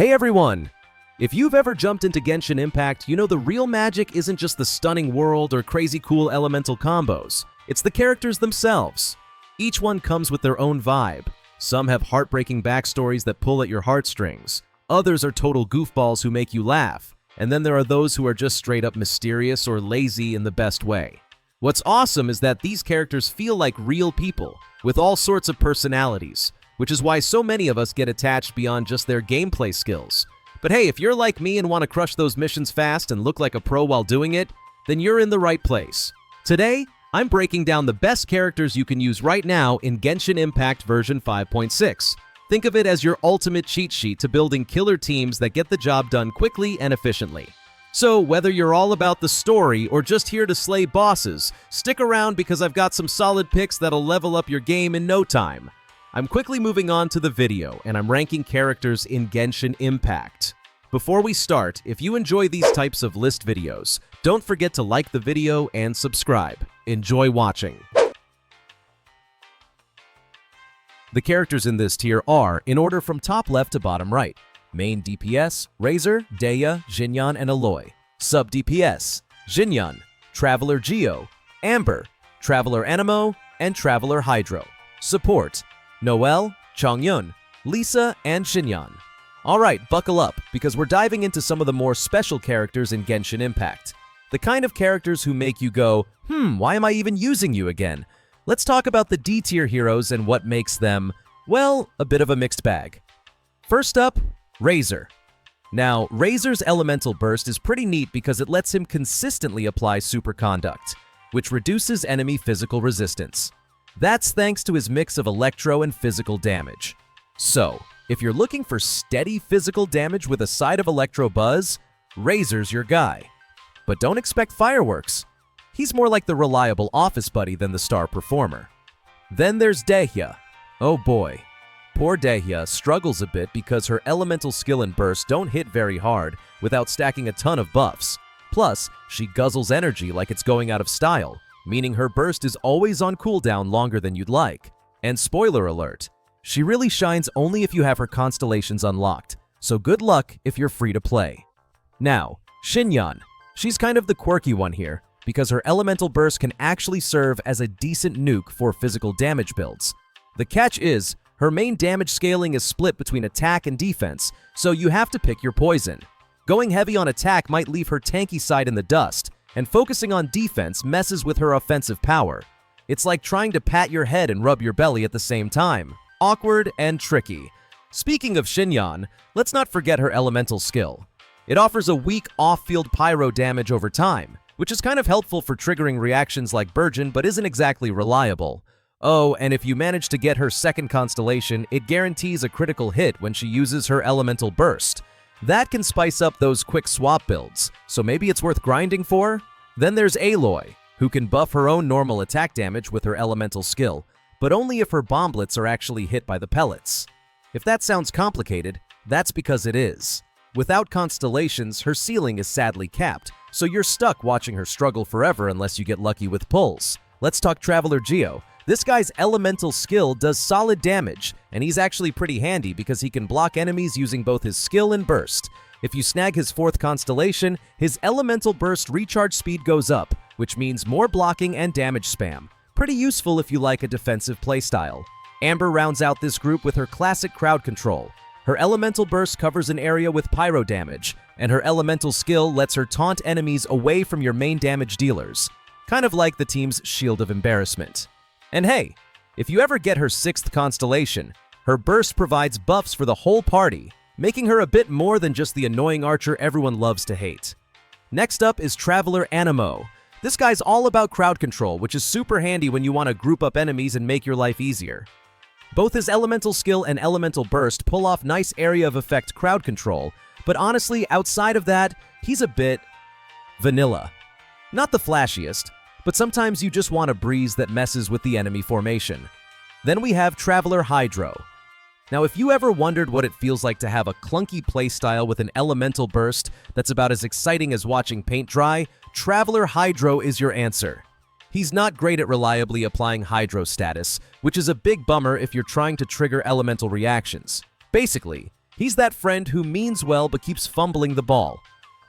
Hey everyone! If you've ever jumped into Genshin Impact, you know the real magic isn't just the stunning world or crazy cool elemental combos. It's the characters themselves. Each one comes with their own vibe. Some have heartbreaking backstories that pull at your heartstrings. Others are total goofballs who make you laugh. And then there are those who are just straight up mysterious or lazy in the best way. What's awesome is that these characters feel like real people, with all sorts of personalities, which is why so many of us get attached beyond just their gameplay skills. But hey, if you're like me and want to crush those missions fast and look like a pro while doing it, then you're in the right place. Today, I'm breaking down the best characters you can use right now in Genshin Impact version 5.6. Think of it as your ultimate cheat sheet to building killer teams that get the job done quickly and efficiently. So whether you're all about the story or just here to slay bosses, stick around because I've got some solid picks that'll level up your game in no time. I'm quickly moving on to the video, and I'm ranking characters in Genshin Impact. Before we start, if you enjoy these types of list videos, don't forget to like the video and subscribe. Enjoy watching. The characters in this tier are, in order from top left to bottom right: main DPS, Razor, Dehya, Xinyan, and Aloy; sub DPS, Xinyan, Traveler Geo, Amber, Traveler Anemo, and Traveler Hydro; support, Noelle, Chongyun, Lisa, and Xinyan. Alright, buckle up, because we're diving into some of the more special characters in Genshin Impact. The kind of characters who make you go, why am I even using you again? Let's talk about the D-tier heroes and what makes them, well, a bit of a mixed bag. First up, Razor. Now, Razor's elemental burst is pretty neat because it lets him consistently apply superconduct, which reduces enemy physical resistance. That's thanks to his mix of electro and physical damage. So, if you're looking for steady physical damage with a side of electro buzz, Razor's your guy. But don't expect fireworks. He's more like the reliable office buddy than the star performer. Then there's Dehya. Oh boy. Poor Dehya struggles a bit because her elemental skill and burst don't hit very hard without stacking a ton of buffs. Plus, she guzzles energy like it's going out of style, meaning her burst is always on cooldown longer than you'd like. And spoiler alert, she really shines only if you have her constellations unlocked, so good luck if you're free to play. Now, Xinyan. She's kind of the quirky one here, because her elemental burst can actually serve as a decent nuke for physical damage builds. The catch is, her main damage scaling is split between attack and defense, so you have to pick your poison. Going heavy on attack might leave her tanky side in the dust, and focusing on defense messes with her offensive power. It's like trying to pat your head and rub your belly at the same time. Awkward and tricky. Speaking of Xinyan, let's not forget her elemental skill. It offers a weak off-field pyro damage over time, which is kind of helpful for triggering reactions like Burgeon but isn't exactly reliable. Oh, and if you manage to get her second constellation, it guarantees a critical hit when she uses her elemental burst. That can spice up those quick swap builds, so maybe it's worth grinding for? Then there's Aloy, who can buff her own normal attack damage with her elemental skill, but only if her bomblets are actually hit by the pellets. If that sounds complicated, that's because it is. Without constellations, her ceiling is sadly capped, so you're stuck watching her struggle forever unless you get lucky with pulls. Let's talk Traveler Geo. This guy's elemental skill does solid damage, and he's actually pretty handy because he can block enemies using both his skill and burst. If you snag his fourth constellation, his elemental burst recharge speed goes up, which means more blocking and damage spam. Pretty useful if you like a defensive playstyle. Amber rounds out this group with her classic crowd control. Her elemental burst covers an area with pyro damage, and her elemental skill lets her taunt enemies away from your main damage dealers. Kind of like the team's Shield of Embarrassment. And hey, if you ever get her sixth constellation, her burst provides buffs for the whole party, making her a bit more than just the annoying archer everyone loves to hate. Next up is Traveler Anemo. This guy's all about crowd control, which is super handy when you want to group up enemies and make your life easier. Both his elemental skill and elemental burst pull off nice area of effect crowd control, but honestly, outside of that, he's a bit vanilla. Not the flashiest, but sometimes you just want a breeze that messes with the enemy formation. Then we have Traveler Hydro. Now, if you ever wondered what it feels like to have a clunky playstyle with an elemental burst that's about as exciting as watching paint dry, Traveler Hydro is your answer. He's not great at reliably applying Hydro status, which is a big bummer if you're trying to trigger elemental reactions. Basically, He's that friend who means well but keeps fumbling the ball.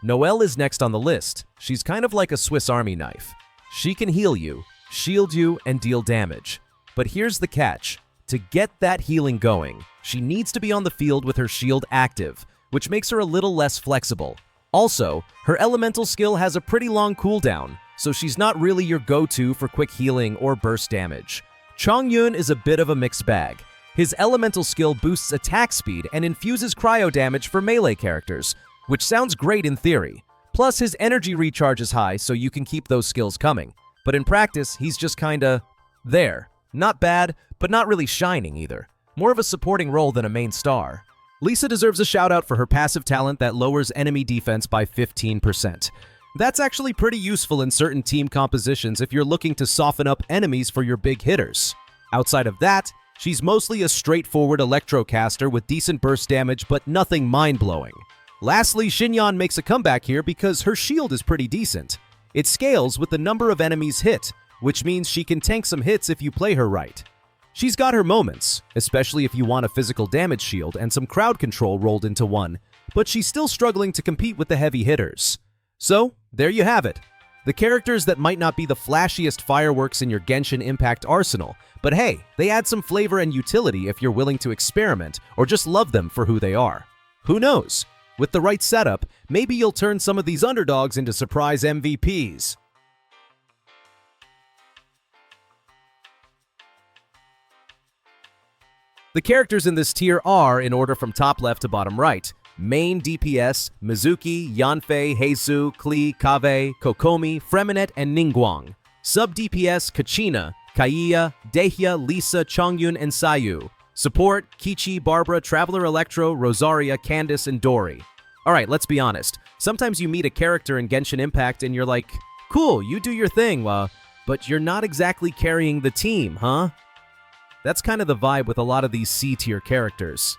Noelle is next on the list. She's kind of like a Swiss Army knife. She can heal you, shield you, and deal damage. But here's the catch. To get that healing going, she needs to be on the field with her shield active, which makes her a little less flexible. Also, her elemental skill has a pretty long cooldown, so she's not really your go-to for quick healing or burst damage. Chongyun is a bit of a mixed bag. His elemental skill boosts attack speed and infuses cryo damage for melee characters, which sounds great in theory. Plus, his energy recharge is high, so you can keep those skills coming. But in practice, he's just kinda there. Not bad, but not really shining either. More of a supporting role than a main star. Lisa deserves a shout out for her passive talent that lowers enemy defense by 15%. That's actually pretty useful in certain team compositions if you're looking to soften up enemies for your big hitters. Outside of that, she's mostly a straightforward electrocaster with decent burst damage but nothing mind-blowing. Lastly, Xinyan makes a comeback here because her shield is pretty decent. It scales with the number of enemies hit, which means she can tank some hits if you play her right. She's got her moments, especially if you want a physical damage shield and some crowd control rolled into one, but she's still struggling to compete with the heavy hitters. So, there you have it. The characters that might not be the flashiest fireworks in your Genshin Impact arsenal, but hey, they add some flavor and utility if you're willing to experiment or just love them for who they are. Who knows? With the right setup, maybe you'll turn some of these underdogs into surprise MVPs. The characters in this tier are, in order from top left to bottom right: main DPS, Mizuki, Yanfei, Heizu, Klee, Kaveh, Kokomi, Freminet, and Ningguang. Sub DPS, Kachina, Kaiya, Dehya, Lisa, Chongyun, and Sayu. Support, Kichi, Barbara, Traveler Electro, Rosaria, Candice, and Dory. Alright, let's be honest. Sometimes you meet a character in Genshin Impact and you're like, cool, you do your thing, but you're not exactly carrying the team, huh? That's kind of the vibe with a lot of these C-tier characters.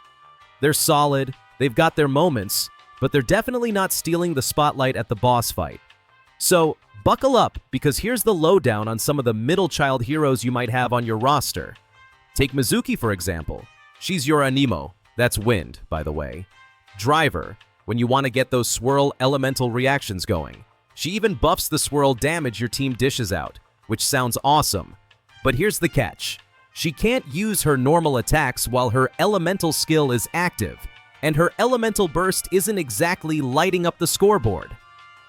They're solid, they've got their moments, but they're definitely not stealing the spotlight at the boss fight. So, buckle up, because here's the lowdown on some of the middle child heroes you might have on your roster. Take Mizuki, for example. She's your Anemo. That's wind, by the way. Driver, when you want to get those swirl elemental reactions going. She even buffs the swirl damage your team dishes out, which sounds awesome. But here's the catch. She can't use her normal attacks while her elemental skill is active, and her elemental burst isn't exactly lighting up the scoreboard.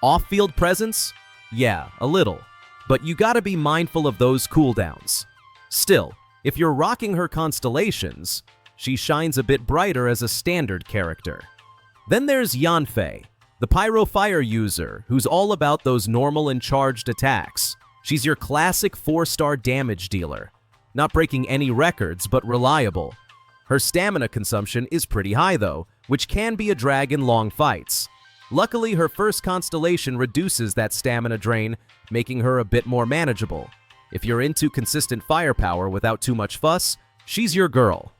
Off-field presence? Yeah, a little. But you gotta be mindful of those cooldowns. Still, if you're rocking her constellations, she shines a bit brighter as a standard character. Then there's Yanfei, the Pyro Fire user who's all about those normal and charged attacks. She's your classic 4-star damage dealer. Not breaking any records, but reliable. Her stamina consumption is pretty high though, which can be a drag in long fights. Luckily, her first constellation reduces that stamina drain, making her a bit more manageable. If you're into consistent firepower without too much fuss, she's your girl.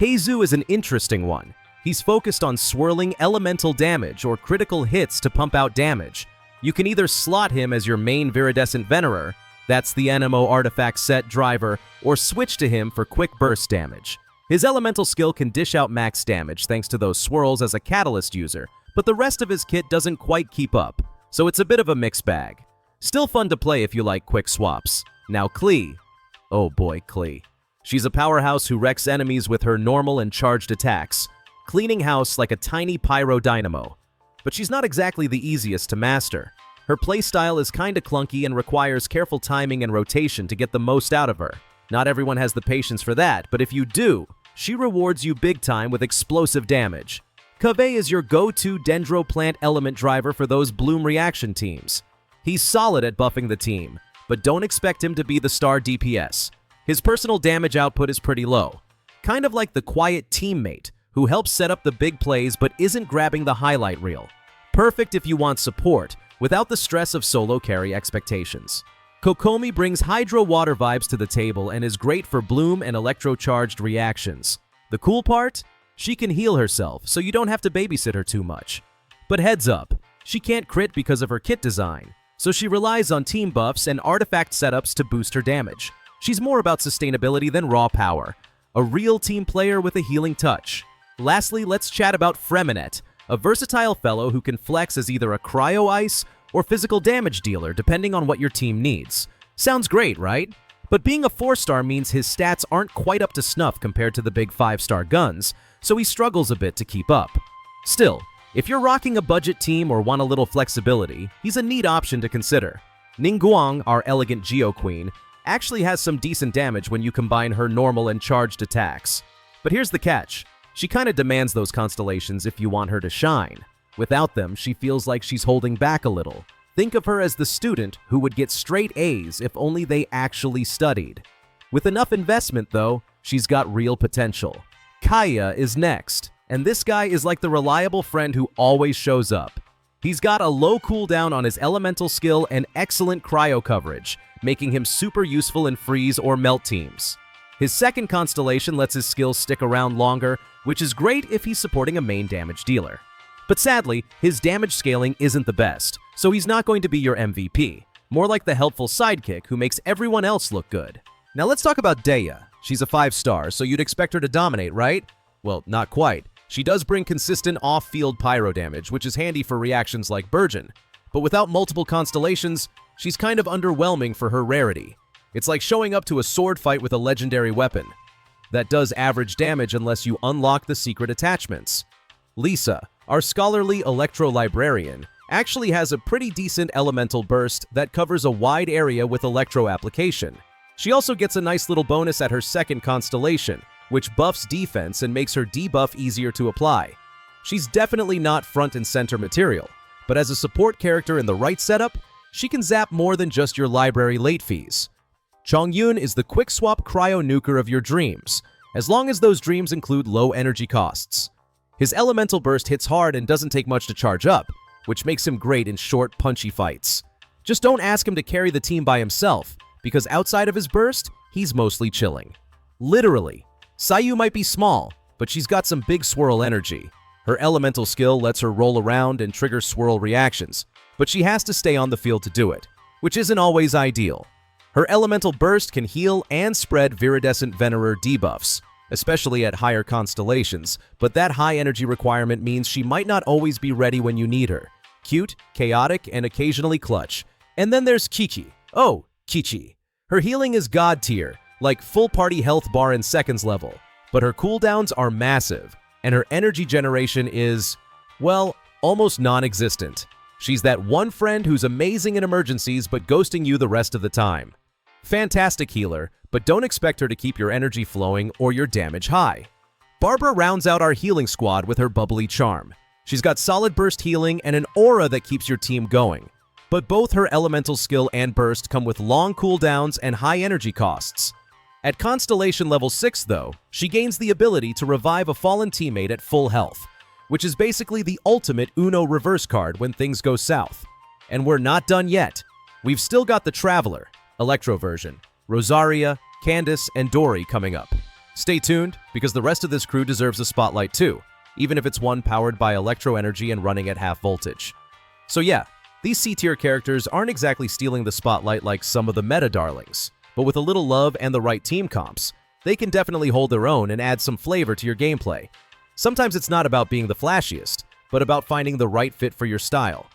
Heizu is an interesting one. He's focused on swirling elemental damage or critical hits to pump out damage. You can either slot him as your main Viridescent Venerer, that's the NMO artifact set driver, or switch to him for quick burst damage. His elemental skill can dish out max damage thanks to those swirls as a catalyst user, but the rest of his kit doesn't quite keep up, so it's a bit of a mixed bag. Still fun to play if you like quick swaps. Now Klee. Oh boy, Klee. She's a powerhouse who wrecks enemies with her normal and charged attacks, cleaning house like a tiny pyro dynamo. But she's not exactly the easiest to master. Her playstyle is kinda clunky and requires careful timing and rotation to get the most out of her. Not everyone has the patience for that, but if you do, she rewards you big time with explosive damage. Kaveh is your go-to dendro plant element driver for those bloom reaction teams. He's solid at buffing the team, but don't expect him to be the star DPS. His personal damage output is pretty low. Kind of like the quiet teammate who helps set up the big plays but isn't grabbing the highlight reel. Perfect if you want support, without the stress of solo carry expectations. Kokomi brings Hydro Water vibes to the table and is great for bloom and electro-charged reactions. The cool part? She can heal herself, so you don't have to babysit her too much. But heads up, she can't crit because of her kit design, so she relies on team buffs and artifact setups to boost her damage. She's more about sustainability than raw power, a real team player with a healing touch. Lastly, let's chat about Freminet, a versatile fellow who can flex as either a cryo ice or physical damage dealer depending on what your team needs. Sounds great, right? But being a 4-star means his stats aren't quite up to snuff compared to the big 5-star guns, so he struggles a bit to keep up. Still, if you're rocking a budget team or want a little flexibility, he's a neat option to consider. Ningguang, our elegant Geo Queen, actually has some decent damage when you combine her normal and charged attacks. But here's the catch. She kinda demands those constellations if you want her to shine. Without them, she feels like she's holding back a little. Think of her as the student who would get straight A's if only they actually studied. With enough investment, though, she's got real potential. Kaya is next, and this guy is like the reliable friend who always shows up. He's got a low cooldown on his elemental skill and excellent cryo coverage, making him super useful in freeze or melt teams. His second constellation lets his skills stick around longer, which is great if he's supporting a main damage dealer. But sadly, his damage scaling isn't the best, so he's not going to be your MVP. More like the helpful sidekick who makes everyone else look good. Now let's talk about Deya. She's a 5-star, so you'd expect her to dominate, right? Well, not quite. She does bring consistent off-field pyro damage, which is handy for reactions like Burgeon. But without multiple constellations, she's kind of underwhelming for her rarity. It's like showing up to a sword fight with a legendary weapon. That does average damage unless you unlock the secret attachments. Lisa, our scholarly electro-librarian, actually has a pretty decent elemental burst that covers a wide area with electro application. She also gets a nice little bonus at her second constellation, which buffs defense and makes her debuff easier to apply. She's definitely not front and center material, but as a support character in the right setup, she can zap more than just your library late fees. Chongyun is the quick swap cryo nuker of your dreams, as long as those dreams include low energy costs. His elemental burst hits hard and doesn't take much to charge up, which makes him great in short, punchy fights. Just don't ask him to carry the team by himself, because outside of his burst, he's mostly chilling. Literally. Sayu might be small, but she's got some big swirl energy. Her elemental skill lets her roll around and trigger swirl reactions, but she has to stay on the field to do it, which isn't always ideal. Her elemental burst can heal and spread Viridescent Venerer debuffs, especially at higher constellations, but that high energy requirement means she might not always be ready when you need her. Cute, chaotic, and occasionally clutch. And then there's Kichi. Oh, Kichi. Her healing is god tier, like full party health bar in seconds level, but her cooldowns are massive, and her energy generation is, well, almost non-existent. She's that one friend who's amazing in emergencies but ghosting you the rest of the time. Fantastic healer, but don't expect her to keep your energy flowing or your damage high. Barbara rounds out our healing squad with her bubbly charm. She's got solid burst healing and an aura that keeps your team going. But both her elemental skill and burst come with long cooldowns and high energy costs. At Constellation level 6 though, she gains the ability to revive a fallen teammate at full health, which is basically the ultimate Uno reverse card when things go south. And we're not done yet. We've still got the Traveler, Electro version, Rosaria, Candace, and Dory coming up. Stay tuned, because the rest of this crew deserves a spotlight too, even if it's one powered by electro energy and running at half voltage. So yeah, these C-tier characters aren't exactly stealing the spotlight like some of the meta darlings, but with a little love and the right team comps, they can definitely hold their own and add some flavor to your gameplay. Sometimes it's not about being the flashiest, but about finding the right fit for your style.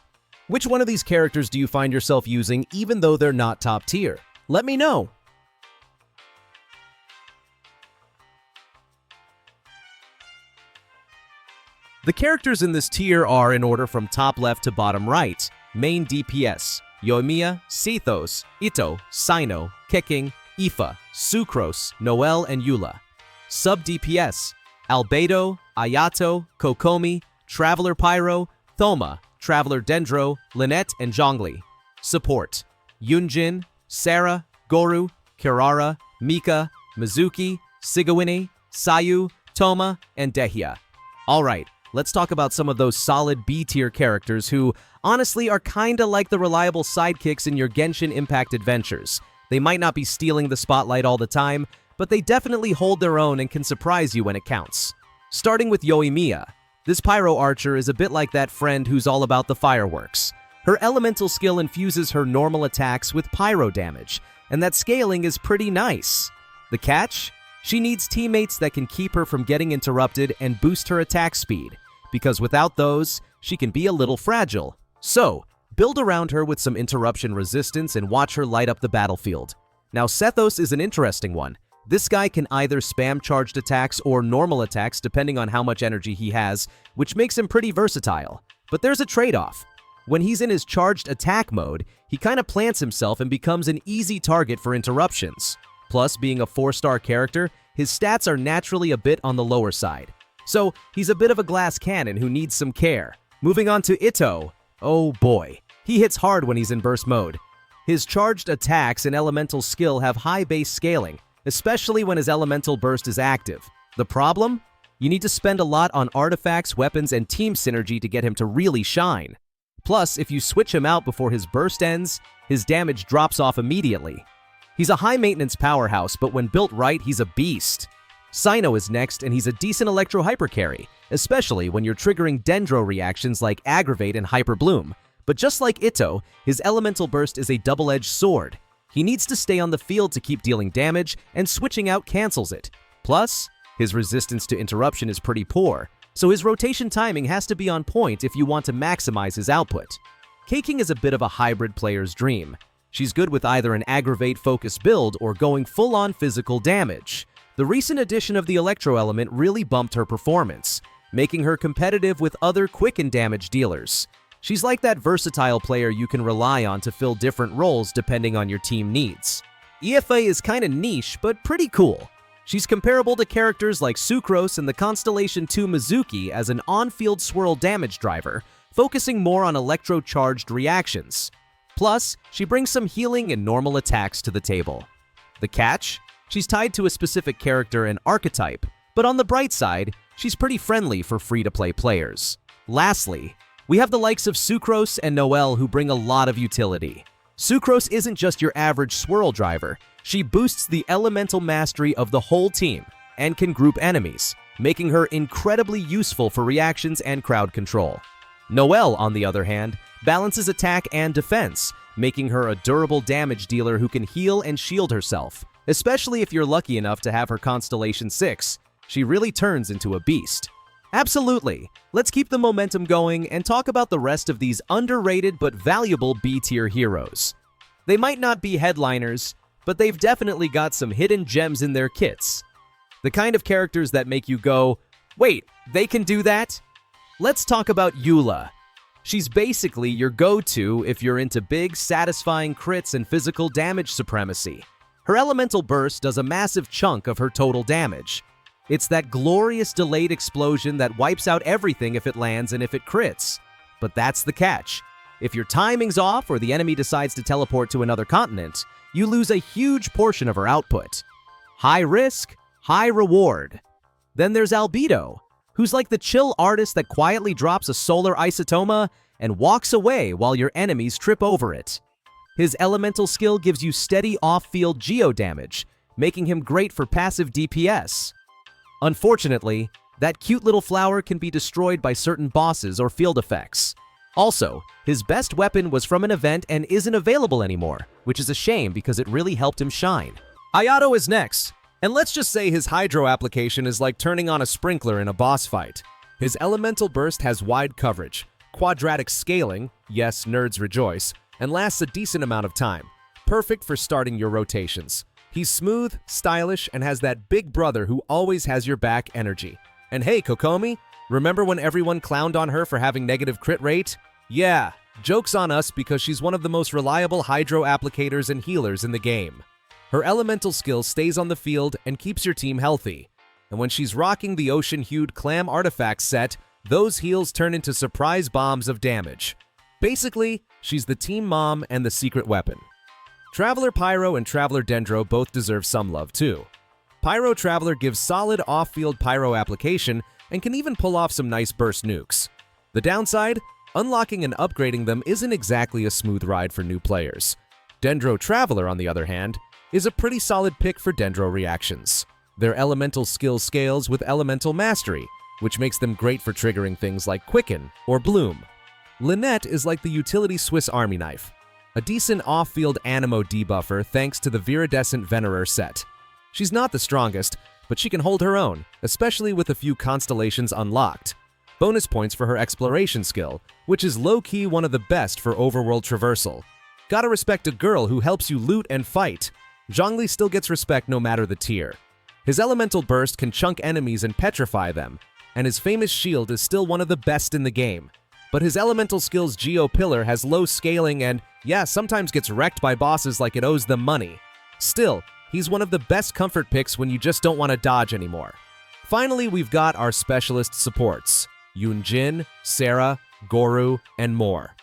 Which one of these characters do you find yourself using even though they're not top tier? Let me know! The characters in this tier are in order from top left to bottom right. Main DPS: Yoimiya, Sethos, Ito, Sino, Keking, Ifa, Sucrose, Noelle, and Eula. Sub DPS: Albedo, Ayato, Kokomi, Traveler Pyro, Thoma, Traveler Dendro, Lynette, and Zhongli. Support: Yunjin, Sarah, Goru, Kirara, Mika, Mizuki, Sigawine, Sayu, Toma, and Dehya. Alright, let's talk about some of those solid B-tier characters who, honestly, are kinda like the reliable sidekicks in your Genshin Impact adventures. They might not be stealing the spotlight all the time, but they definitely hold their own and can surprise you when it counts. Starting with Yoimiya. This Pyro Archer is a bit like that friend who's all about the fireworks. Her elemental skill infuses her normal attacks with pyro damage, and that scaling is pretty nice. The catch? She needs teammates that can keep her from getting interrupted and boost her attack speed, because without those, she can be a little fragile. So, build around her with some interruption resistance and watch her light up the battlefield. Now, Sethos is an interesting one. This guy can either spam charged attacks or normal attacks depending on how much energy he has, which makes him pretty versatile. But there's a trade-off. When he's in his charged attack mode, he kind of plants himself and becomes an easy target for interruptions. Plus, being a 4-star character, his stats are naturally a bit on the lower side. So, he's a bit of a glass cannon who needs some care. Moving on to Itto. Oh boy, he hits hard when he's in burst mode. His charged attacks and elemental skill have high base scaling, especially when his elemental burst is active. The problem? You need to spend a lot on artifacts, weapons, and team synergy to get him to really shine. Plus, if you switch him out before his burst ends, his damage drops off immediately. He's a high-maintenance powerhouse, but when built right, he's a beast. Cyno is next, and he's a decent electro-hyper carry, especially when you're triggering Dendro reactions like Aggravate and Hyper Bloom. But just like Itto, his elemental burst is a double-edged sword. He needs to stay on the field to keep dealing damage, and switching out cancels it. Plus, his resistance to interruption is pretty poor, so his rotation timing has to be on point if you want to maximize his output. Keiking is a bit of a hybrid player's dream. She's good with either an aggravate-focused build or going full-on physical damage. The recent addition of the Electro element really bumped her performance, making her competitive with other quick and damage dealers. She's like that versatile player you can rely on to fill different roles depending on your team needs. EFA is kinda niche, but pretty cool. She's comparable to characters like Sucrose and the Constellation 2 Mizuki as an on-field swirl damage driver, focusing more on electro-charged reactions. Plus, she brings some healing and normal attacks to the table. The catch? She's tied to a specific character and archetype, but on the bright side, she's pretty friendly for free-to-play players. Lastly, we have the likes of Sucrose and Noelle who bring a lot of utility. Sucrose isn't just your average swirl driver. She boosts the elemental mastery of the whole team and can group enemies, making her incredibly useful for reactions and crowd control. Noelle, on the other hand, balances attack and defense, making her a durable damage dealer who can heal and shield herself, especially if you're lucky enough to have her Constellation 6. She really turns into a beast. Absolutely! Let's keep the momentum going and talk about the rest of these underrated but valuable B-tier heroes. They might not be headliners, but they've definitely got some hidden gems in their kits. The kind of characters that make you go, wait, they can do that? Let's talk about Eula. She's basically your go-to if you're into big, satisfying crits and physical damage supremacy. Her elemental burst does a massive chunk of her total damage. It's that glorious delayed explosion that wipes out everything if it lands and if it crits. But that's the catch. If your timing's off or the enemy decides to teleport to another continent, you lose a huge portion of her output. High risk, high reward. Then there's Albedo, who's like the chill artist that quietly drops a solar isotoma and walks away while your enemies trip over it. His elemental skill gives you steady off-field geo damage, making him great for passive DPS. Unfortunately, that cute little flower can be destroyed by certain bosses or field effects. Also, his best weapon was from an event and isn't available anymore, which is a shame because it really helped him shine. Ayato is next, and let's just say his Hydro application is like turning on a sprinkler in a boss fight. His elemental burst has wide coverage, quadratic scaling, yes, nerds rejoice, and lasts a decent amount of time, perfect for starting your rotations. He's smooth, stylish, and has that big brother who always has your back energy. And hey, Kokomi, remember when everyone clowned on her for having negative crit rate? Yeah, joke's on us because she's one of the most reliable Hydro applicators and healers in the game. Her elemental skill stays on the field and keeps your team healthy. And when she's rocking the ocean-hued clam artifact set, those heals turn into surprise bombs of damage. Basically, she's the team mom and the secret weapon. Traveler Pyro and Traveler Dendro both deserve some love too. Pyro Traveler gives solid off-field pyro application and can even pull off some nice burst nukes. The downside? Unlocking and upgrading them isn't exactly a smooth ride for new players. Dendro Traveler, on the other hand, is a pretty solid pick for Dendro reactions. Their elemental skill scales with elemental mastery, which makes them great for triggering things like Quicken or Bloom. Lynette is like the utility Swiss Army knife, a decent off-field Animo debuffer thanks to the Viridescent Venerer set. She's not the strongest, but she can hold her own, especially with a few constellations unlocked. Bonus points for her exploration skill, which is low-key one of the best for overworld traversal. Gotta respect a girl who helps you loot and fight. Zhongli still gets respect no matter the tier. His elemental burst can chunk enemies and petrify them, and his famous shield is still one of the best in the game. But his elemental skill's Geo Pillar has low scaling and, yeah, sometimes gets wrecked by bosses like it owes them money. Still, he's one of the best comfort picks when you just don't want to dodge anymore. Finally, we've got our specialist supports: Yunjin, Sarah, Goru, and more.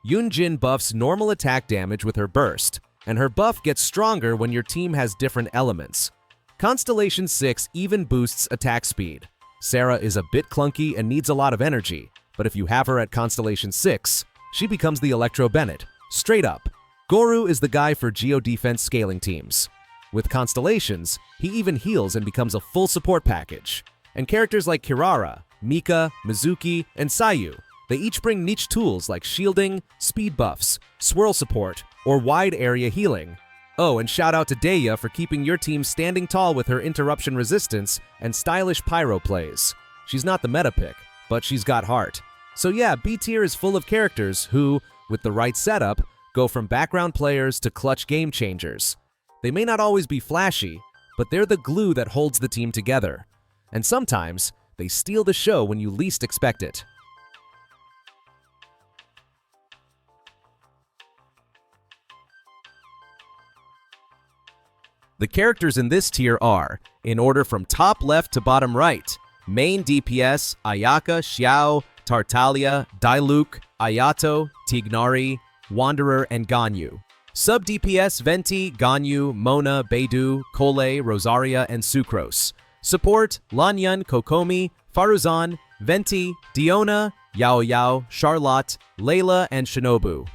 Yunjin buffs normal attack damage with her burst, and her buff gets stronger when your team has different elements. Constellation 6 even boosts attack speed. Sarah is a bit clunky and needs a lot of energy, but if you have her at Constellation 6, she becomes the Electro Bennett. Straight up. Goru is the guy for Geo Defense scaling teams. With Constellations, he even heals and becomes a full support package. And characters like Kirara, Mika, Mizuki, and Sayu, they each bring niche tools like shielding, speed buffs, swirl support, or wide area healing. Oh, and shout out to Deya for keeping your team standing tall with her interruption resistance and stylish pyro plays. She's not the meta pick, but she's got heart. So yeah, B tier is full of characters who, with the right setup, go from background players to clutch game changers. They may not always be flashy, but they're the glue that holds the team together. And sometimes, they steal the show when you least expect it. The characters in this tier are, in order from top left to bottom right: main DPS, Ayaka, Xiao, Tartaglia, Diluc, Ayato, Tignari, Wanderer, and Ganyu. Sub DPS, Venti, Ganyu, Mona, Beidou, Kole, Rosaria, and Sucrose. Support, Lanyan, Kokomi, Faruzan, Venti, Diona, Yao Yao, Charlotte, Layla, and Shinobu.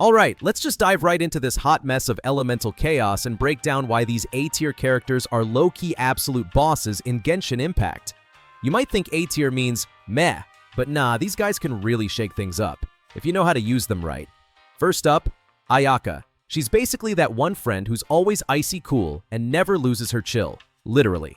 Alright, let's just dive right into this hot mess of elemental chaos and break down why these A-tier characters are low-key absolute bosses in Genshin Impact. You might think A-tier means meh, but nah, these guys can really shake things up, if you know how to use them right. First up, Ayaka. She's basically that one friend who's always icy cool and never loses her chill, literally.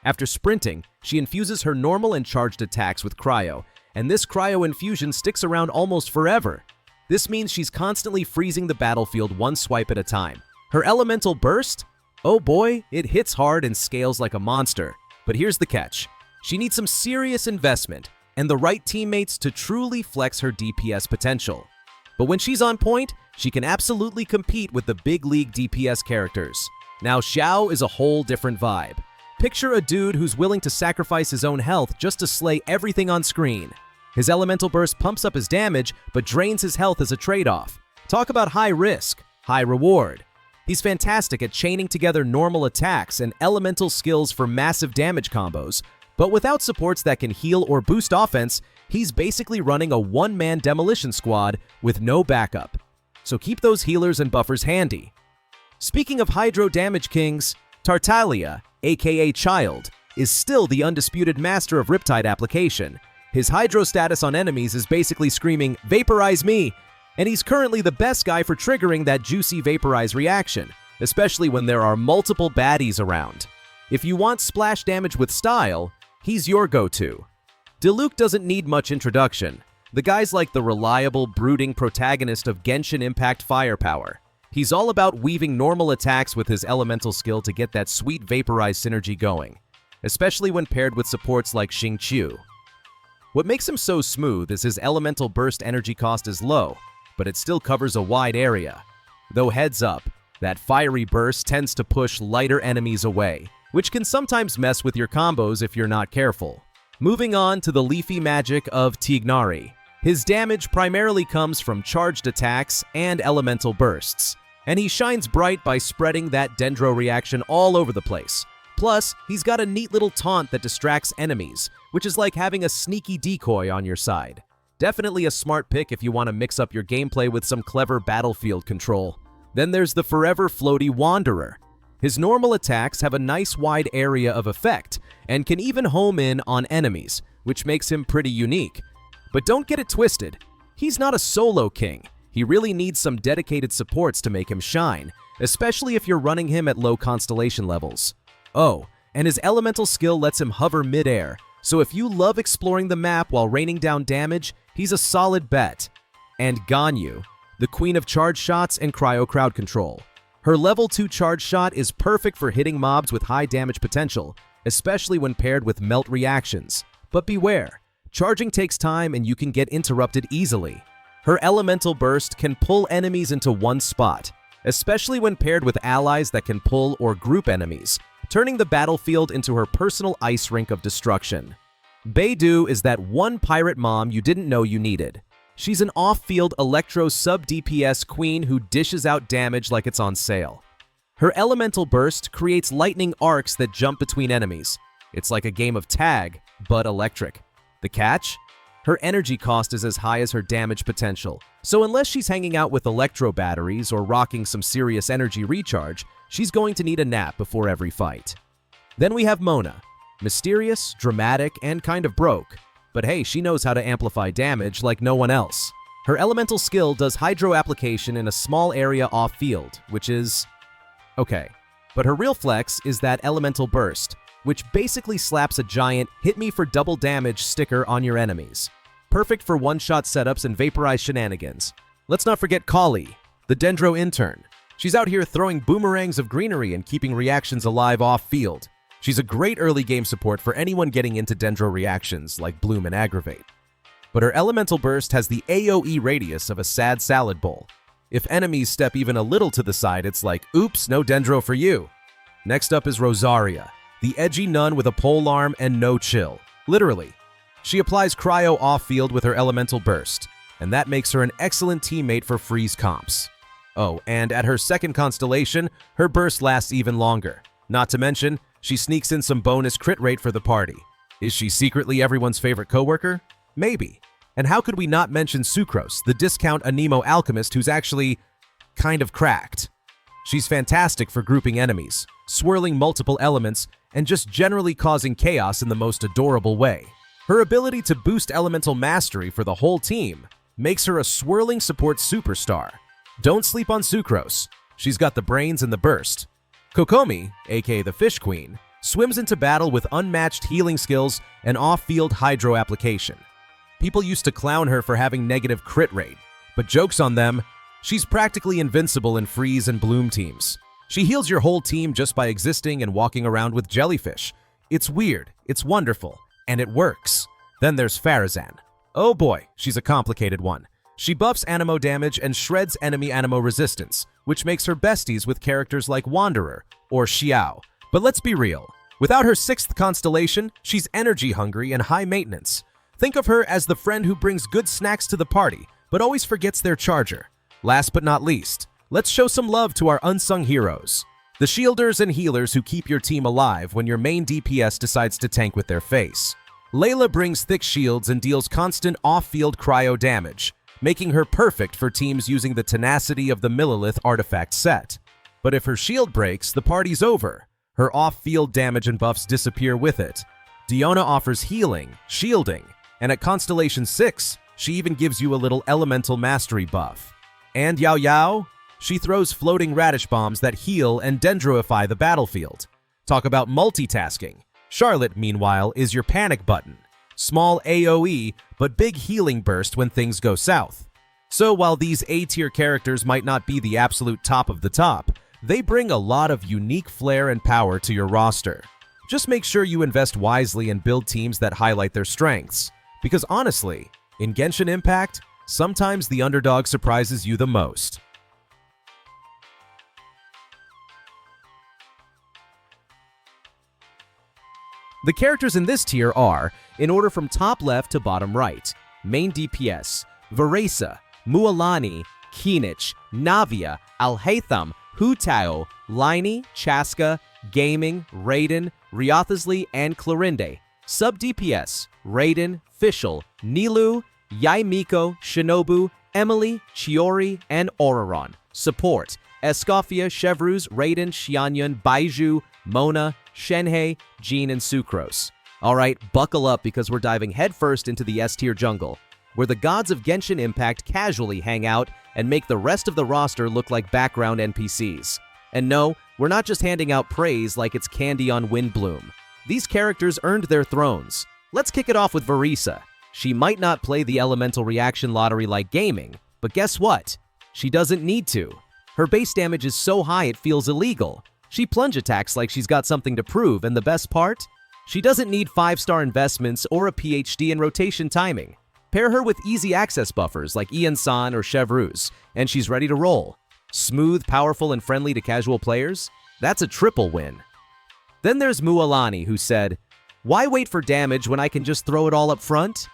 After sprinting, she infuses her normal and charged attacks with cryo, and this cryo infusion sticks around almost forever. This means she's constantly freezing the battlefield one swipe at a time. Her elemental burst? Oh boy, it hits hard and scales like a monster. But here's the catch. She needs some serious investment and the right teammates to truly flex her DPS potential. But when she's on point, she can absolutely compete with the big league DPS characters. Now Xiao is a whole different vibe. Picture a dude who's willing to sacrifice his own health just to slay everything on screen. His elemental burst pumps up his damage, but drains his health as a trade-off. Talk about high risk, high reward. He's fantastic at chaining together normal attacks and elemental skills for massive damage combos, but without supports that can heal or boost offense, he's basically running a one-man demolition squad with no backup. So keep those healers and buffers handy. Speaking of hydro damage kings, Tartaglia, aka Child, is still the undisputed master of Riptide application. His hydro status on enemies is basically screaming, "Vaporize me!" And he's currently the best guy for triggering that juicy vaporize reaction, especially when there are multiple baddies around. If you want splash damage with style, he's your go-to. Diluc doesn't need much introduction. The guy's like the reliable, brooding protagonist of Genshin Impact firepower. He's all about weaving normal attacks with his elemental skill to get that sweet vaporize synergy going, especially when paired with supports like Xingqiu. What makes him so smooth is his elemental burst energy cost is low, but it still covers a wide area. Though heads up, that fiery burst tends to push lighter enemies away, which can sometimes mess with your combos if you're not careful. Moving on to the leafy magic of Tignari. His damage primarily comes from charged attacks and elemental bursts, and he shines bright by spreading that dendro reaction all over the place. Plus, he's got a neat little taunt that distracts enemies, which is like having a sneaky decoy on your side. Definitely a smart pick if you want to mix up your gameplay with some clever battlefield control. Then there's the forever floaty Wanderer. His normal attacks have a nice wide area of effect, and can even home in on enemies, which makes him pretty unique. But don't get it twisted, he's not a solo king. He really needs some dedicated supports to make him shine, especially if you're running him at low constellation levels. Oh, and his elemental skill lets him hover mid-air, so if you love exploring the map while raining down damage, he's a solid bet. And Ganyu, the queen of charge shots and cryo crowd control. Her level 2 charge shot is perfect for hitting mobs with high damage potential, especially when paired with melt reactions. But beware, charging takes time and you can get interrupted easily. Her elemental burst can pull enemies into one spot, especially when paired with allies that can pull or group enemies, turning the battlefield into her personal ice rink of destruction. Beidou is that one pirate mom you didn't know you needed. She's an off-field electro sub-DPS queen who dishes out damage like it's on sale. Her elemental burst creates lightning arcs that jump between enemies. It's like a game of tag, but electric. The catch? Her energy cost is as high as her damage potential, so unless she's hanging out with electro batteries or rocking some serious energy recharge, she's going to need a nap before every fight. Then we have Mona. Mysterious, dramatic, and kind of broke. But hey, she knows how to amplify damage like no one else. Her elemental skill does hydro application in a small area off-field, which is okay. But her real flex is that elemental burst, which basically slaps a giant hit me for double damage sticker on your enemies. Perfect for one-shot setups and vaporized shenanigans. Let's not forget Kali, the Dendro intern. She's out here throwing boomerangs of greenery and keeping reactions alive off-field. She's a great early game support for anyone getting into Dendro reactions like Bloom and Aggravate. But her elemental burst has the AoE radius of a sad salad bowl. If enemies step even a little to the side, it's like, oops, no Dendro for you. Next up is Rosaria, the edgy nun with a polearm and no chill. Literally. She applies cryo off-field with her elemental burst, and that makes her an excellent teammate for freeze comps. Oh, and at her second constellation, her burst lasts even longer. Not to mention, she sneaks in some bonus crit rate for the party. Is she secretly everyone's favorite coworker? Maybe. And how could we not mention Sucrose, the discount Anemo alchemist who's actually kind of cracked? She's fantastic for grouping enemies, swirling multiple elements, and just generally causing chaos in the most adorable way. Her ability to boost elemental mastery for the whole team makes her a swirling support superstar. Don't sleep on Sucrose. She's got the brains and the burst. Kokomi, aka the Fish Queen, swims into battle with unmatched healing skills and off-field hydro application. People used to clown her for having negative crit rate, but joke's on them, she's practically invincible in freeze and bloom teams. She heals your whole team just by existing and walking around with jellyfish. It's weird, it's wonderful, and it works. Then there's Farazan. Oh boy, she's a complicated one. She buffs Anemo damage and shreds enemy Anemo resistance, which makes her besties with characters like Wanderer or Xiao. But let's be real, without her 6th constellation, she's energy hungry and high maintenance. Think of her as the friend who brings good snacks to the party, but always forgets their charger. Last but not least, let's show some love to our unsung heroes. The shielders and healers who keep your team alive when your main DPS decides to tank with their face. Layla brings thick shields and deals constant off-field cryo damage, making her perfect for teams using the tenacity of the Millilith artifact set. But if her shield breaks, the party's over. Her off-field damage and buffs disappear with it. Diona offers healing, shielding, and at Constellation 6, she even gives you a little elemental mastery buff. And Yao Yao? She throws floating radish bombs that heal and dendroify the battlefield. Talk about multitasking. Charlotte, meanwhile, is your panic button. Small AoE, but big healing burst when things go south. So while these A-tier characters might not be the absolute top of the top, they bring a lot of unique flair and power to your roster. Just make sure you invest wisely and build teams that highlight their strengths. Because honestly, in Genshin Impact, sometimes the underdog surprises you the most. The characters in this tier are, in order from top left to bottom right: main DPS, Varesa, Mualani, Kinich, Navia, Alhaitham, Hu Tao, Liney, Chaska, Gaming, Raiden, Riothasley, and Clorinde. Sub DPS, Raiden, Fischl, Nilu, Yaimiko, Shinobu, Emily, Chiori, and Auroron. Support, Escofia, Chevruz, Raiden, Xianyun, Baiju, Mona, Shenhei, Jean, and Sucrose. Alright, buckle up because we're diving headfirst into the S-tier jungle, where the gods of Genshin Impact casually hang out and make the rest of the roster look like background NPCs. And no, we're We're not just handing out praise like it's candy on Windbloom. These characters earned their thrones. Let's kick it off with Verisa. She might not play the elemental reaction lottery like gaming, but guess what? She doesn't need to. Her base damage is so high it feels illegal. She plunge attacks like she's got something to prove, and the best part? She doesn't need 5-star investments or a PhD in rotation timing. Pair her with easy access buffers like Ian-san or Chevreuse, and she's ready to roll. Smooth, powerful, and friendly to casual players? That's a triple win. Then there's Mualani, who said, "Why wait for damage when I can just throw it all up front?"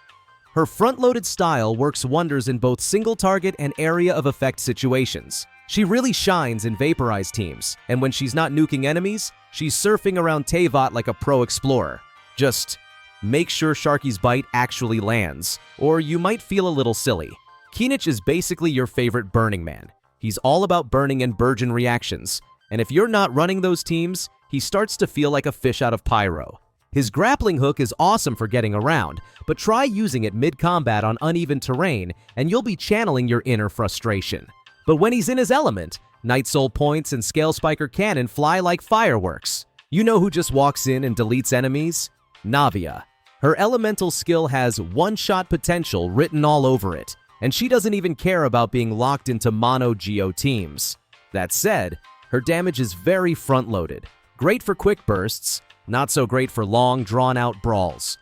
Her front-loaded style works wonders in both single-target and area of effect situations. She really shines in vaporized teams, and when she's not nuking enemies, she's surfing around Teyvat like a pro explorer. Just make sure Sharky's bite actually lands, or you might feel a little silly. Kinich is basically your favorite Burning Man. He's all about burning and Burgeon reactions, and if you're not running those teams, he starts to feel like a fish out of Pyro. His grappling hook is awesome for getting around, but try using it mid-combat on uneven terrain and you'll be channeling your inner frustration. But when he's in his element, Night Soul Points and Scale Spiker Cannon fly like fireworks. You know who just walks in and deletes enemies? Navia. Her elemental skill has one-shot potential written all over it, and she doesn't even care about being locked into mono-geo teams. That said, her damage is very front-loaded. Great for quick bursts, not so great for long, drawn-out brawls.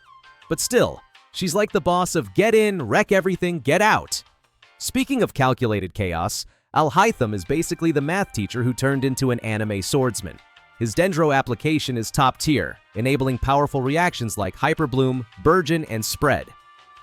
But still, she's like the boss of get in, wreck everything, get out. Speaking of calculated chaos, Al-Hytham is basically the math teacher who turned into an anime swordsman. His Dendro application is top tier, enabling powerful reactions like Hyperbloom, Burgeon, and Spread.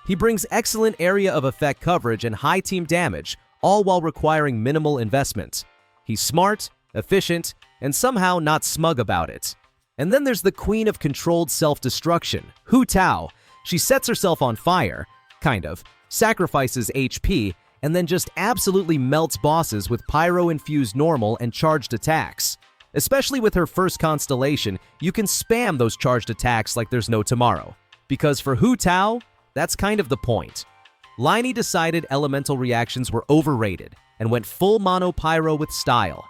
He brings excellent area of effect coverage and high team damage, all while requiring minimal investment. He's smart, efficient, and somehow not smug about it. And then there's the queen of controlled self-destruction, Hu Tao. She sets herself on fire, kind of, sacrifices HP, and then just absolutely melts bosses with pyro-infused normal and charged attacks. Especially with her first constellation, you can spam those charged attacks like there's no tomorrow. Because for Hu Tao, that's kind of the point. Liney decided elemental reactions were overrated and went full mono pyro with style.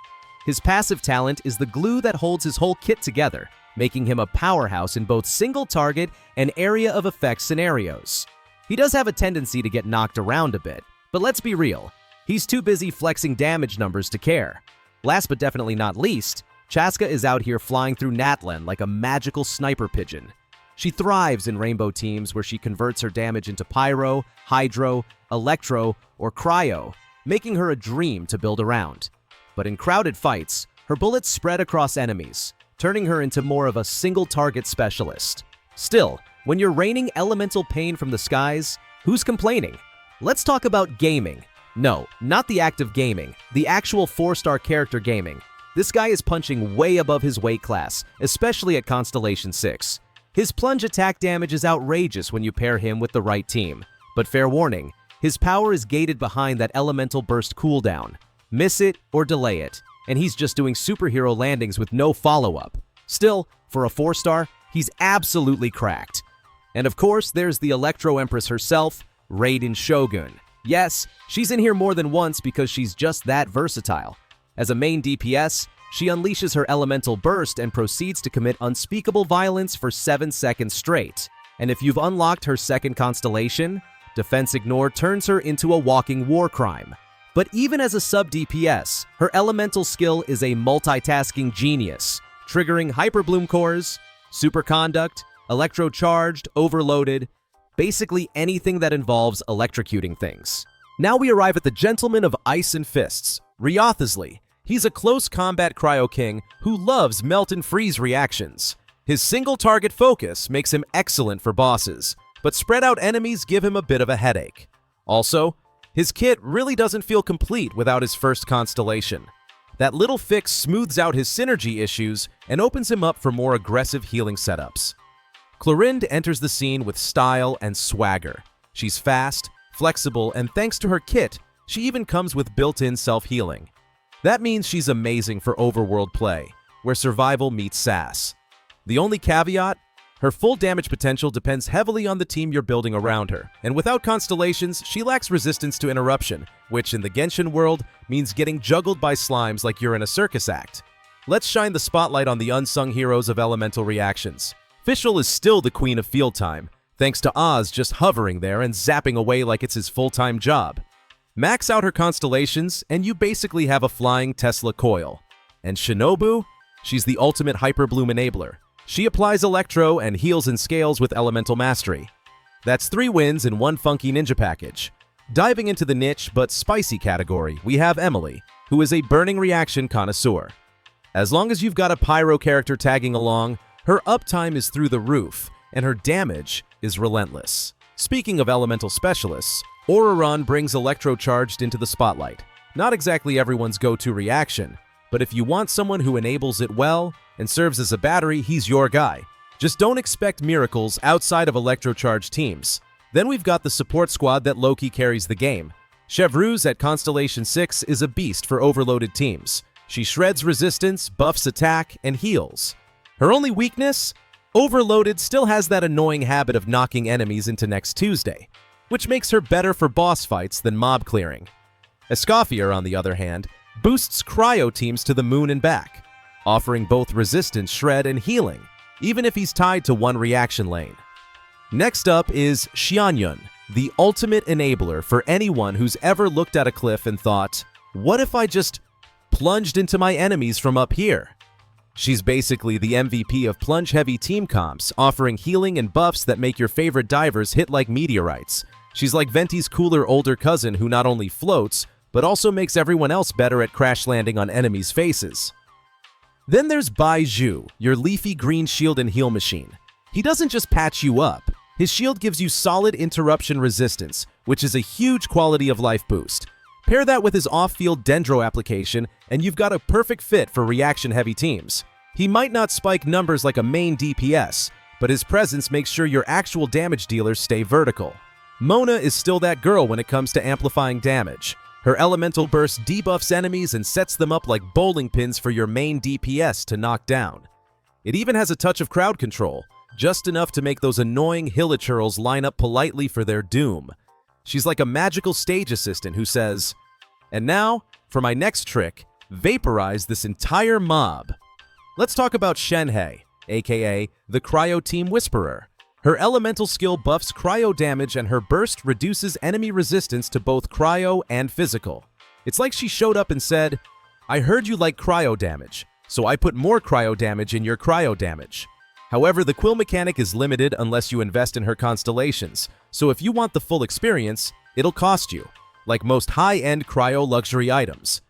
His passive talent is the glue that holds his whole kit together, making him a powerhouse in both single target and area of effect scenarios. He does have a tendency to get knocked around a bit, but let's be real, he's too busy flexing damage numbers to care. Last but definitely not least, Chaska is out here flying through Natlan like a magical sniper pigeon. She thrives in rainbow teams where she converts her damage into pyro, hydro, electro, or cryo, making her a dream to build around. But in crowded fights, her bullets spread across enemies, turning her into more of a single-target specialist. Still, when you're raining elemental pain from the skies, who's complaining? Let's talk about gaming. No, not the act of gaming, the actual 4-star character gaming. This guy is punching way above his weight class, especially at Constellation 6. His plunge attack damage is outrageous when you pair him with the right team. But fair warning, his power is gated behind that elemental burst cooldown. Miss it or delay it, and he's just doing superhero landings with no follow-up. Still, for a 4-star, he's absolutely cracked. And of course, there's the Electro Empress herself, Raiden Shogun. Yes, she's in here more than once because she's just that versatile. As a main DPS, she unleashes her elemental burst and proceeds to commit unspeakable violence for 7 seconds straight. And if you've unlocked her second constellation, Defense Ignore turns her into a walking war crime. But even as a sub-DPS, her elemental skill is a multitasking genius, triggering Hyperbloom cores, Superconduct, Electrocharged, Overloaded, basically anything that involves electrocuting things. Now we arrive at the Gentleman of Ice and Fists, Ryothasli. He's a close combat cryo king who loves melt and freeze reactions. His single target focus makes him excellent for bosses, but spread out enemies give him a bit of a headache. Also, his kit really doesn't feel complete without his first constellation. That little fix smooths out his synergy issues and opens him up for more aggressive healing setups. Clorinde enters the scene with style and swagger. She's fast, flexible, and thanks to her kit, she even comes with built-in self-healing. That means she's amazing for overworld play, where survival meets sass. The only caveat? Her full damage potential depends heavily on the team you're building around her, and without constellations, she lacks resistance to interruption, which in the Genshin world means getting juggled by slimes like you're in a circus act. let's shine the spotlight on the unsung heroes of elemental reactions. Fischl is still the queen of field time, thanks to Oz just hovering there and zapping away like it's his full-time job. Max out her constellations, and you basically have a flying Tesla coil. And Shinobu? She's the ultimate Hyperbloom enabler. She applies Electro and heals and scales with Elemental Mastery. That's 3 wins in one funky ninja package. Diving into the niche but spicy category, we have Emily, who is a burning reaction connoisseur. As long as you've got a pyro character tagging along, her uptime is through the roof, and her damage is relentless. Speaking of elemental specialists, Auroron brings Electro Charged into the spotlight. Not exactly everyone's go-to reaction, but if you want someone who enables it well and serves as a battery, he's your guy. Just don't expect miracles outside of Electro-charged teams. Then we've got the support squad that low-key carries the game. Chevreuse at Constellation 6 is a beast for overloaded teams. She shreds resistance, buffs attack, and heals. Her only weakness? Overloaded still has that annoying habit of knocking enemies into next Tuesday, which makes her better for boss fights than mob clearing. Escoffier, on the other hand, boosts cryo teams to the moon and back, offering both resistance, shred, and healing, even if he's tied to one reaction lane. Next up is Xianyun, the ultimate enabler for anyone who's ever looked at a cliff and thought, what if I just plunged into my enemies from up here? She's basically the MVP of plunge-heavy team comps, offering healing and buffs that make your favorite divers hit like meteorites. She's like Venti's cooler older cousin who not only floats, but also makes everyone else better at crash landing on enemies' faces. Then there's Bai Zhu, your leafy green shield and heal machine. He doesn't just patch you up. His shield gives you solid interruption resistance, which is a huge quality of life boost. Pair that with his off-field Dendro application, and you've got a perfect fit for reaction-heavy teams. He might not spike numbers like a main DPS, but his presence makes sure your actual damage dealers stay vertical. Mona is still that girl when it comes to amplifying damage. Her elemental burst debuffs enemies and sets them up like bowling pins for your main DPS to knock down. It even has a touch of crowd control, just enough to make those annoying Hilichurls line up politely for their doom. She's like a magical stage assistant who says, "And now, for my next trick, vaporize this entire mob." Let's talk about Shenhe, aka the Cryo Team Whisperer. Her elemental skill buffs cryo damage and her burst reduces enemy resistance to both cryo and physical. It's like she showed up and said, "I heard you like cryo damage, so I put more cryo damage in your cryo damage." However, the quill mechanic is limited unless you invest in her constellations, so if you want the full experience, it'll cost you, like most high-end cryo luxury items.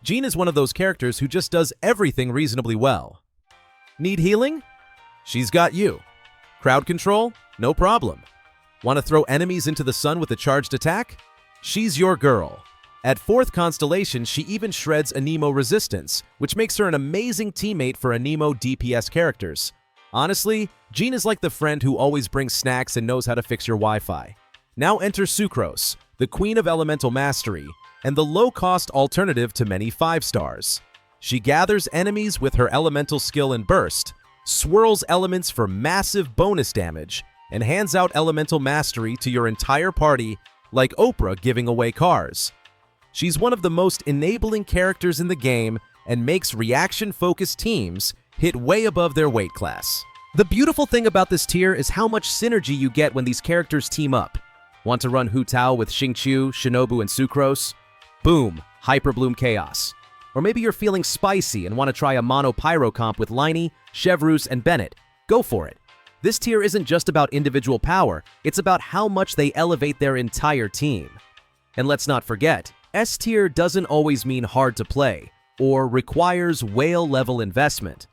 Jean is one of those characters who just does everything reasonably well. Need healing? She's got you. Crowd control? No problem. Want to throw enemies into the sun with a charged attack? She's your girl. At 4th Constellation, she even shreds Anemo resistance, which makes her an amazing teammate for Anemo DPS characters. Honestly, Jean is like the friend who always brings snacks and knows how to fix your Wi-Fi. Now enter Sucrose, the queen of elemental mastery, and the low-cost alternative to many 5 stars. She gathers enemies with her elemental skill and burst, swirls elements for massive bonus damage, and hands out elemental mastery to your entire party like Oprah giving away cars. She's one of the most enabling characters in the game and makes reaction-focused teams hit way above their weight class. The beautiful thing about this tier is how much synergy you get when these characters team up. Want to run Hu Tao with Xingqiu, Shinobu, and Sucrose? Boom, Hyperbloom Chaos. Or maybe you're feeling spicy and want to try a mono pyro comp with Liney, Chevreuse, and Bennett. Go for it. This tier isn't just about individual power, it's about how much they elevate their entire team. And let's not forget, S tier doesn't always mean hard to play, or requires whale-level investment.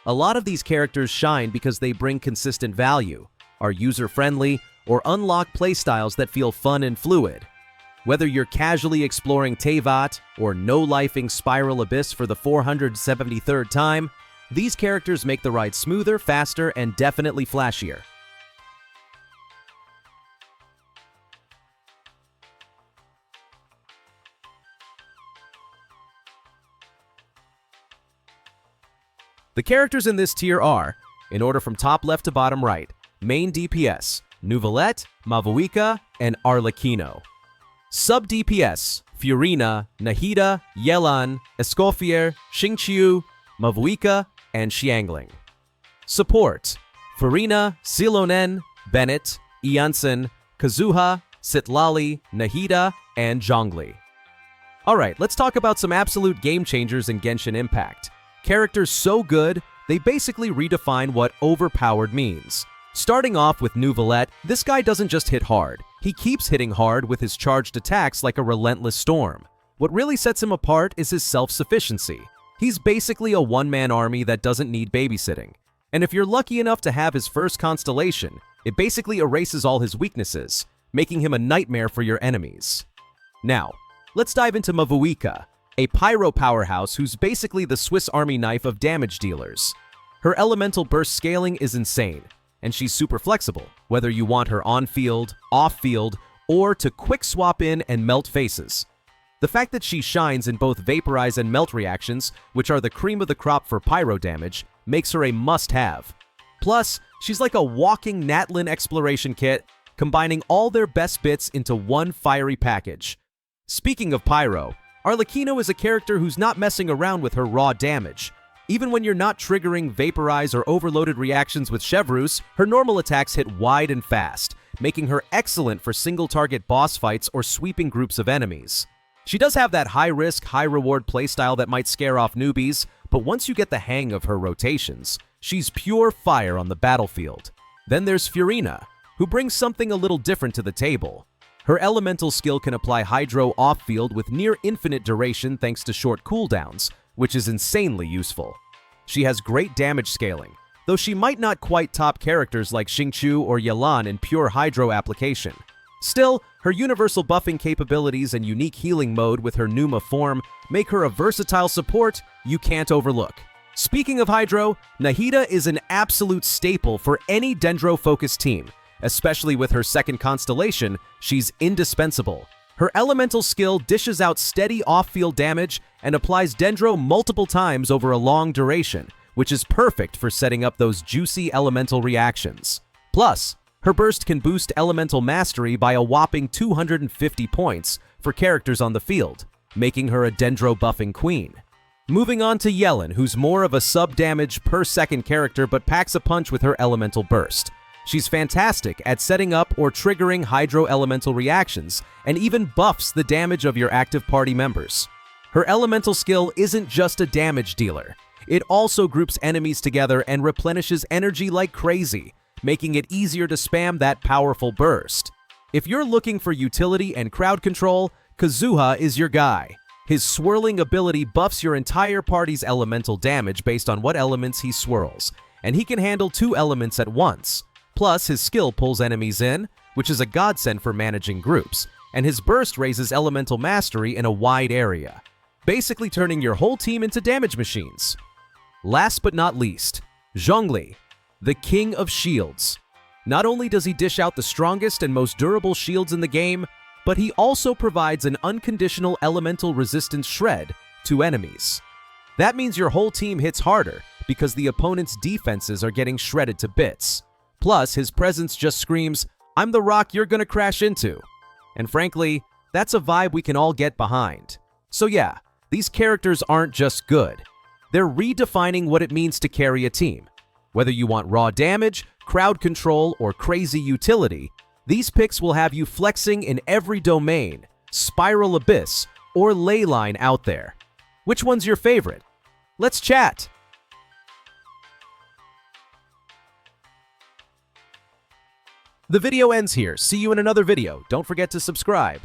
A lot of these characters shine because they bring consistent value, are user-friendly, or unlock playstyles that feel fun and fluid. Whether you're casually exploring Teyvat or no-lifing Spiral Abyss for the 473rd time, these characters make the ride smoother, faster, and definitely flashier. The characters in this tier are, in order from top left to bottom right, main DPS, Nuvolette, Mavuika, and Arlecchino. Sub DPS, Furina, Nahida, Yelan, Escoffier, Xingqiu, Mavuika, and Xiangling. Support: Farina, Silonen, Bennett, Iansen, Kazuha, Sitlali, Nahida, and Zhongli. Alright, let's talk about some absolute game changers in Genshin Impact. Characters so good, they basically redefine what overpowered means. Starting off with Nouvelette, this guy doesn't just hit hard. He keeps hitting hard with his charged attacks like a relentless storm. What really sets him apart is his self-sufficiency. He's basically a one-man army that doesn't need babysitting. And if you're lucky enough to have his first constellation, it basically erases all his weaknesses, making him a nightmare for your enemies. Now, let's dive into Mavuika, a pyro powerhouse who's basically the Swiss Army knife of damage dealers. Her elemental burst scaling is insane, and she's super flexible, whether you want her on-field, off-field, or to quick swap in and melt faces. The fact that she shines in both vaporize and melt reactions, which are the cream of the crop for pyro damage, makes her a must-have. Plus, she's like a walking Natlin exploration kit, combining all their best bits into one fiery package. Speaking of pyro, Arlecchino is a character who's not messing around with her raw damage. Even when you're not triggering vaporize or overloaded reactions with Chevrus, her normal attacks hit wide and fast, making her excellent for single-target boss fights or sweeping groups of enemies. She does have that high-risk, high-reward playstyle that might scare off newbies, but once you get the hang of her rotations, she's pure fire on the battlefield. Then there's Furina, who brings something a little different to the table. Her elemental skill can apply Hydro off-field with near-infinite duration thanks to short cooldowns, which is insanely useful. She has great damage scaling, though she might not quite top characters like Xingqiu or Yelan in pure Hydro application. Still, her universal buffing capabilities and unique healing mode with her Numa form make her a versatile support you can't overlook. Speaking of Hydro, Nahida is an absolute staple for any Dendro-focused team. Especially with her second constellation, she's indispensable. Her elemental skill dishes out steady off-field damage and applies Dendro multiple times over a long duration, which is perfect for setting up those juicy elemental reactions. Plus, her burst can boost elemental mastery by a whopping 250 points for characters on the field, making her a Dendro buffing queen. Moving on to Yelan, who's more of a sub-damage per second character but packs a punch with her elemental burst. She's fantastic at setting up or triggering Hydro elemental reactions, and even buffs the damage of your active party members. Her elemental skill isn't just a damage dealer. It also groups enemies together and replenishes energy like crazy, making it easier to spam that powerful burst. If you're looking for utility and crowd control, Kazuha is your guy. His swirling ability buffs your entire party's elemental damage based on what elements he swirls, and he can handle 2 elements at once. Plus, his skill pulls enemies in, which is a godsend for managing groups, and his burst raises elemental mastery in a wide area, basically turning your whole team into damage machines. Last but not least, Zhongli, the king of shields. Not only does he dish out the strongest and most durable shields in the game, but he also provides an unconditional elemental resistance shred to enemies. That means your whole team hits harder because the opponent's defenses are getting shredded to bits. Plus, his presence just screams, "I'm the rock you're gonna crash into." And frankly, that's a vibe we can all get behind. So yeah, these characters aren't just good. They're redefining what it means to carry a team. Whether you want raw damage, crowd control, or crazy utility, these picks will have you flexing in every domain, spiral abyss, or ley line out there. Which one's your favorite? Let's chat! The video ends here. See you in another video. Don't forget to subscribe.